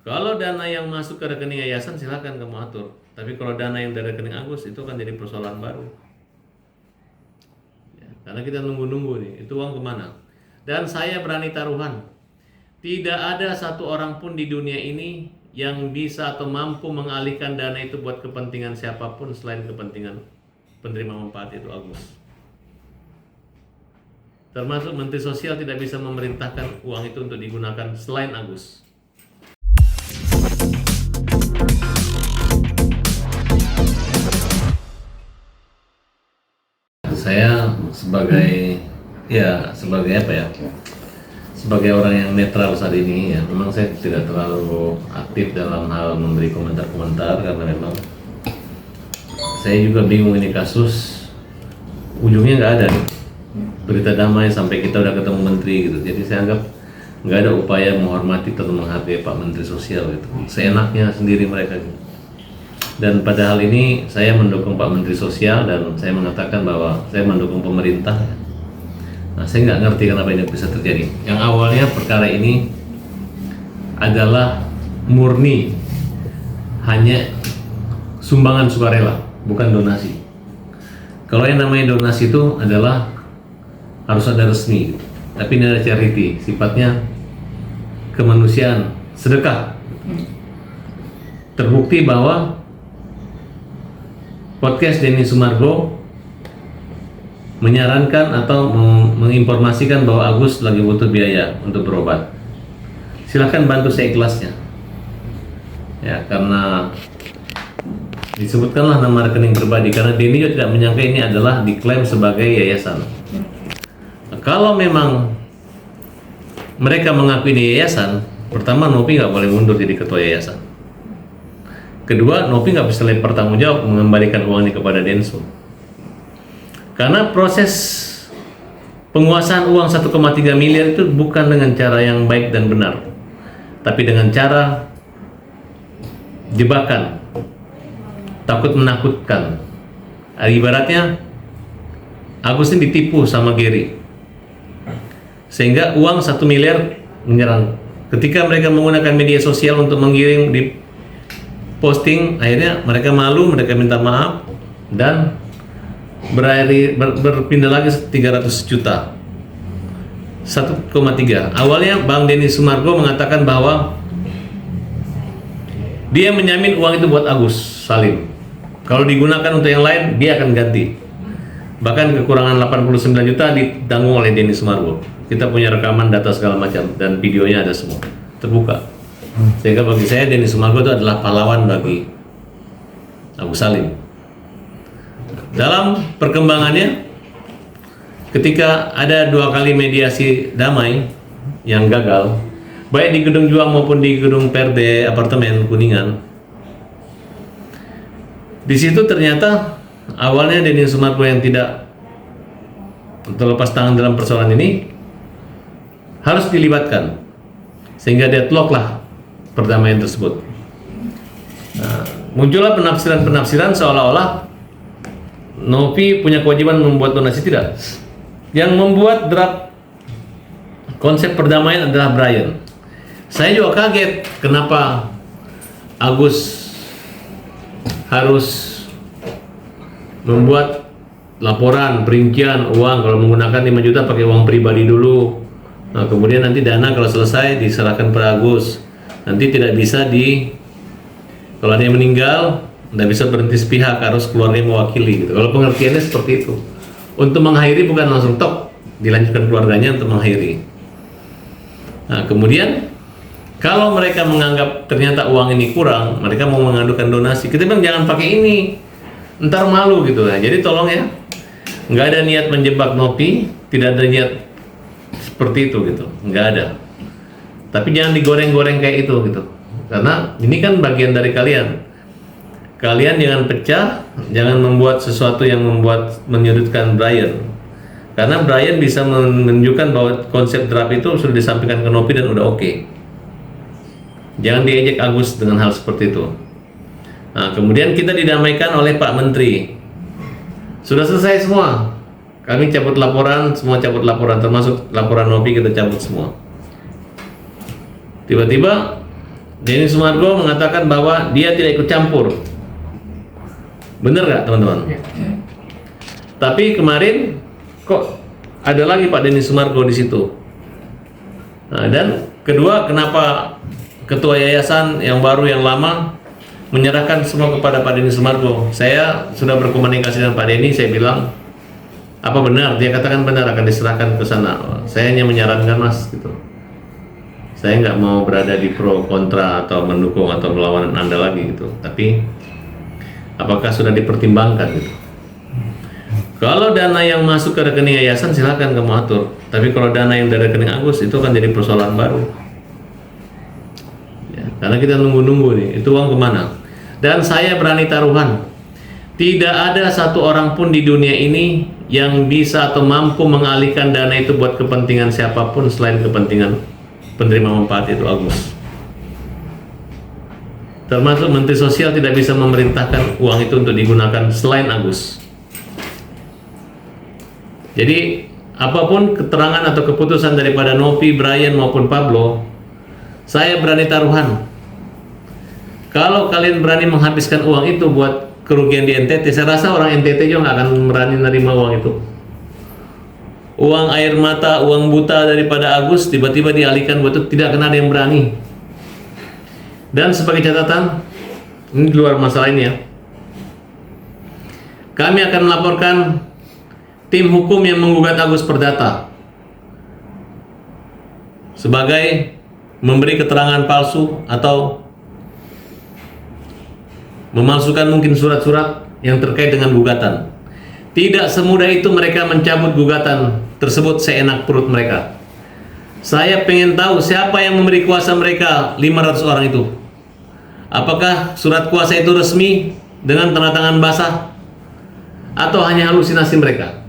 Kalau dana yang masuk ke rekening yayasan silakan kamu atur. Tapi kalau dana yang dari rekening Agus itu kan jadi persoalan baru. Ya, karena kita nunggu-nunggu nih, itu uang kemana? Dan saya berani taruhan, tidak ada satu orang pun di dunia ini yang bisa atau mampu mengalihkan dana itu buat kepentingan siapapun selain kepentingan penerima manfaat itu Agus. Termasuk Menteri Sosial tidak bisa memerintahkan uang itu untuk digunakan selain Agus. Saya sebagai apa ya? Sebagai orang yang netral saat ini ya, memang saya tidak terlalu aktif dalam hal memberi komentar-komentar karena memang saya juga bingung ini kasus ujungnya nggak ada nih. Berita damai sampai kita udah ketemu menteri gitu. Jadi saya anggap nggak ada upaya menghormati atau menghargai Pak Menteri Sosial gitu. Seenaknya sendiri mereka gitu. Dan pada hal ini saya mendukung Pak Menteri Sosial dan saya mengatakan bahwa saya mendukung pemerintah. Nah, saya nggak ngerti kenapa ini bisa terjadi. Yang awalnya perkara ini adalah murni hanya sumbangan sukarela, bukan donasi. Kalau yang namanya donasi itu adalah harus ada resmi, tapi ini ada charity, sifatnya kemanusiaan, sedekah. Terbukti bahwa podcast Denny Sumargo menyarankan atau menginformasikan bahwa Agus lagi butuh biaya untuk berobat. Silahkan bantu seikhlasnya. Ya, karena disebutkanlah nama rekening pribadi karena Denny juga tidak menyangka ini adalah diklaim sebagai yayasan. Nah, kalau memang mereka mengakui ini yayasan, pertama Nopi nggak boleh mundur jadi ketua yayasan. Kedua, Nopi nggak bisa lempar tanggung jawab mengembalikan uang ini kepada Densu. Karena proses penguasaan uang 1,3 miliar itu bukan dengan cara yang baik dan benar, tapi dengan cara jebakan, takut menakutkan. Ibaratnya Agus ini ditipu sama Gary, sehingga uang 1 miliar menyerang. Ketika mereka menggunakan media sosial untuk menggiring di posting, akhirnya mereka malu, mereka minta maaf dan berpindah lagi 300 juta 1,3. Awalnya Bang Denny Sumargo mengatakan bahwa dia menjamin uang itu buat Agus Salim, kalau digunakan untuk yang lain dia akan ganti. Bahkan kekurangan 89 juta ditanggung oleh Denny Sumargo. Kita punya rekaman, data segala macam, dan videonya ada semua terbuka. Sehingga bagi saya Denny Sumargo itu adalah pahlawan bagi Agus Salim. Dalam perkembangannya, ketika ada 2 kali mediasi damai yang gagal, baik di Gedung Juang maupun di Gedung PRD Apartemen Kuningan, di situ ternyata awalnya Denny Sumargo yang tidak terlepas tangan dalam persoalan ini harus dilibatkan, sehingga deadlock lah perdamaian tersebut. Nah, muncullah penafsiran-penafsiran seolah-olah Nopi punya kewajiban membuat donasi. Tidak. Yang membuat draft konsep perdamaian adalah Brian. Saya juga kaget kenapa Agus harus membuat laporan perincian uang. Kalau menggunakan 5 juta pakai uang pribadi dulu. Nah, kemudian nanti dana kalau selesai diserahkan pada Agus. Nanti tidak bisa kalau ada yang meninggal, tidak bisa berhenti sepihak, harus keluarga mewakili gitu. Kalau pengertiannya seperti itu. Untuk mengakhiri bukan langsung tok, dilanjutkan keluarganya untuk mengakhiri. Nah, kemudian kalau mereka menganggap ternyata uang ini kurang, mereka mau mengadukan donasi. Kita bilang jangan pakai ini, ntar malu gitu. Nah, jadi tolong ya, nggak ada niat menjebak Nopi, tidak ada niat seperti itu gitu, nggak ada. Tapi jangan digoreng-goreng kayak itu gitu. Karena ini kan bagian dari kalian. Kalian jangan pecah, jangan membuat sesuatu yang menyudutkan Brian. Karena Brian bisa menunjukkan bahwa konsep draft itu sudah disampaikan ke Nopi dan udah oke. Jangan diejek Agus dengan hal seperti itu. Nah, kemudian kita didamaikan oleh Pak Menteri. Sudah selesai semua. Kami cabut laporan, semua cabut laporan, termasuk laporan Nopi kita cabut semua. Tiba-tiba Denny Sumargo mengatakan bahwa dia tidak ikut campur. Benar nggak teman-teman? Tapi kemarin kok ada lagi Pak Denny Sumargo di situ. Nah, dan kedua, kenapa ketua yayasan yang baru yang lama menyerahkan semua kepada Pak Denny Sumargo? Saya sudah berkomunikasi dengan Pak Denny, saya bilang, apa benar? Dia katakan benar akan diserahkan ke sana. Saya hanya menyarankan Mas gitu. Saya nggak mau berada di pro kontra atau mendukung atau melawan Anda lagi gitu. Tapi apakah sudah dipertimbangkan gitu? Kalau dana yang masuk ke rekening yayasan silakan kamu atur. Tapi kalau dana yang dari rekening Agus itu kan jadi persoalan baru. Ya, karena kita nunggu-nunggu nih, itu uang kemana? Dan saya berani taruhan, tidak ada satu orang pun di dunia ini yang bisa atau mampu mengalihkan dana itu buat kepentingan siapapun selain kepentingan penerima manfaat itu Agus. Termasuk Menteri Sosial tidak bisa memerintahkan uang itu untuk digunakan selain Agus. Jadi apapun keterangan atau keputusan daripada Nopi, Brian maupun Pablo, saya berani taruhan, kalau kalian berani menghabiskan uang itu buat kerugian di NTT, saya rasa orang NTT juga nggak akan berani menerima uang itu. Uang air mata, uang buta daripada Agus tiba-tiba dialihkan buat itu, tidak akan ada yang berani. Dan sebagai catatan, ini di luar masalah ini ya, kami akan melaporkan tim hukum yang menggugat Agus Perdata sebagai memberi keterangan palsu atau memalsukan mungkin surat-surat yang terkait dengan gugatan. Tidak semudah itu mereka mencabut gugatan tersebut seenak perut mereka. Saya pengen tahu siapa yang memberi kuasa mereka 500 orang itu. Apakah surat kuasa itu resmi dengan tanda tangan basah atau hanya halusinasi mereka?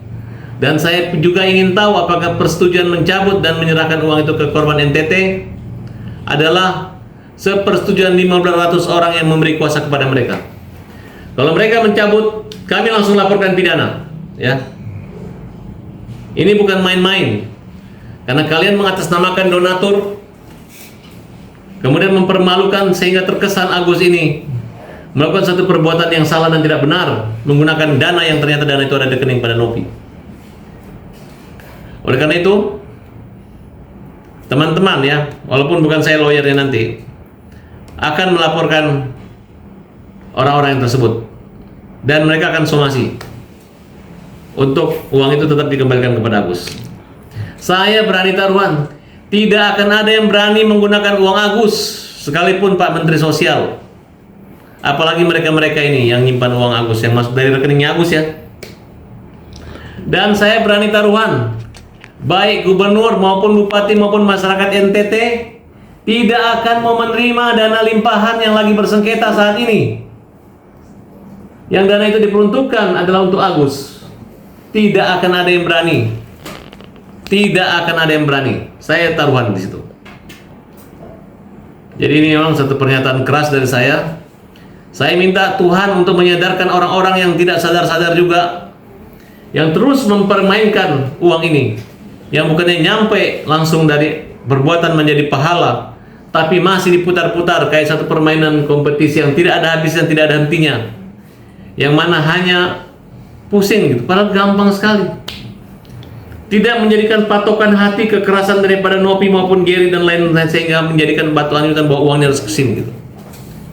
Dan saya juga ingin tahu apakah persetujuan mencabut dan menyerahkan uang itu ke korban NTT adalah sepersetujuan 500 orang yang memberi kuasa kepada mereka. Kalau mereka mencabut, kami langsung laporkan pidana, ya. Ini bukan main-main. Karena kalian mengatasnamakan donatur, kemudian mempermalukan sehingga terkesan Agus ini melakukan satu perbuatan yang salah dan tidak benar, menggunakan dana yang ternyata dana itu ada di rekening pada Nopi. Oleh karena itu, teman-teman ya, walaupun bukan saya lawyernya nanti, akan melaporkan orang-orang yang tersebut dan mereka akan somasi untuk uang itu tetap dikembalikan kepada Agus. Saya berani taruhan, tidak akan ada yang berani menggunakan uang Agus, sekalipun Pak Menteri Sosial, apalagi mereka-mereka ini yang nyimpan uang Agus yang masuk dari rekeningnya Agus ya. Dan saya berani taruhan, baik gubernur maupun bupati maupun masyarakat NTT tidak akan mau menerima dana limpahan yang lagi bersengketa saat ini. Yang dana itu diperuntukkan adalah untuk Agus. Tidak akan ada yang berani. Tidak akan ada yang berani. Saya taruhan di situ. Jadi ini memang satu pernyataan keras dari saya. Saya minta Tuhan untuk menyadarkan orang-orang yang tidak sadar-sadar juga, yang terus mempermainkan uang ini, yang bukannya nyampe langsung dari perbuatan menjadi pahala, tapi masih diputar-putar kayak satu permainan kompetisi yang tidak ada habisnya, tidak ada hentinya, yang mana hanya pusing gitu, padahal gampang sekali. Tidak menjadikan patokan hati kekerasan daripada Nopi maupun Gary dan lain-lain sehingga menjadikan batu anyutan bahwa uangnya harus kesini gitu.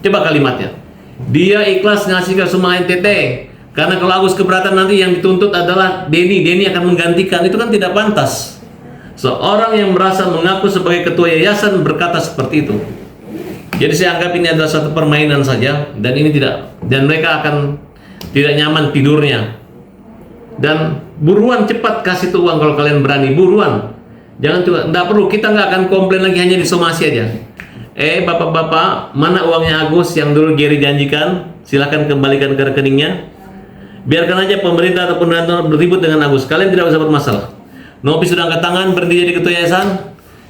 Coba kalimatnya, dia ikhlas ngasih ke semua NTT karena kalau Agus keberatan nanti yang dituntut adalah Denny akan menggantikan. Itu kan tidak pantas. Seorang yang merasa mengaku sebagai ketua yayasan berkata seperti itu. Jadi saya anggap ini adalah satu permainan saja, dan ini tidak, dan mereka akan tidak nyaman tidurnya. Dan buruan cepat kasih tuh uang kalau kalian berani, buruan. Jangan juga, enggak perlu, kita nggak akan komplain lagi, hanya disomasi aja. Bapak-bapak, mana uangnya Agus yang dulu Gary janjikan? Silahkan kembalikan ke rekeningnya. Biarkan aja pemerintah atau donatur berribut dengan Agus. Kalian tidak usah bermasalah. Nopi sudah angkat tangan berhenti jadi ketua yayasan.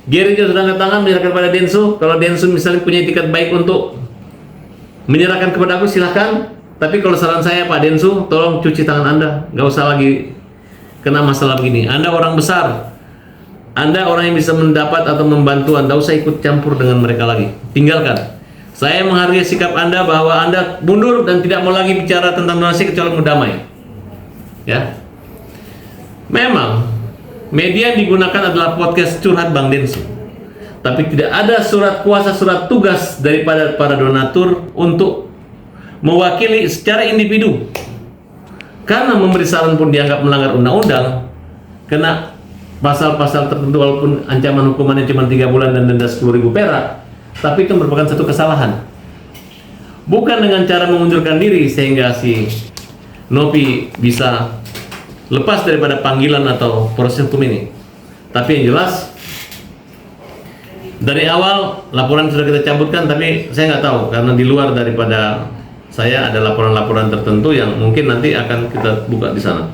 Gary juga sudah angkat tangan menyerahkan pada Densu. Kalau Densu misalnya punya etikat baik untuk menyerahkan kepada Agus, silahkan. Tapi kalau saran saya Pak Densu, tolong cuci tangan Anda. Nggak usah lagi kena masalah begini. Anda orang besar. Anda orang yang bisa mendapat atau membantu. Anda usah ikut campur dengan mereka lagi. Tinggalkan. Saya menghargai sikap Anda bahwa Anda mundur dan tidak mau lagi bicara tentang donasi kecuali mau damai. Ya. Memang media yang digunakan adalah podcast Curhat Bang Densu. Tapi tidak ada surat kuasa, surat tugas daripada para donatur untuk mewakili secara individu. Karena memberi saran pun dianggap melanggar undang-undang, kena pasal-pasal tertentu walaupun ancaman hukumannya cuma 3 bulan dan denda 10.000 perak, tapi itu merupakan satu kesalahan. Bukan dengan cara mengundurkan diri sehingga si Nopi bisa lepas daripada panggilan atau proses hukum ini. Tapi yang jelas dari awal laporan sudah kita cabutkan, tapi saya nggak tahu karena di luar daripada saya ada laporan-laporan tertentu yang mungkin nanti akan kita buka di sana.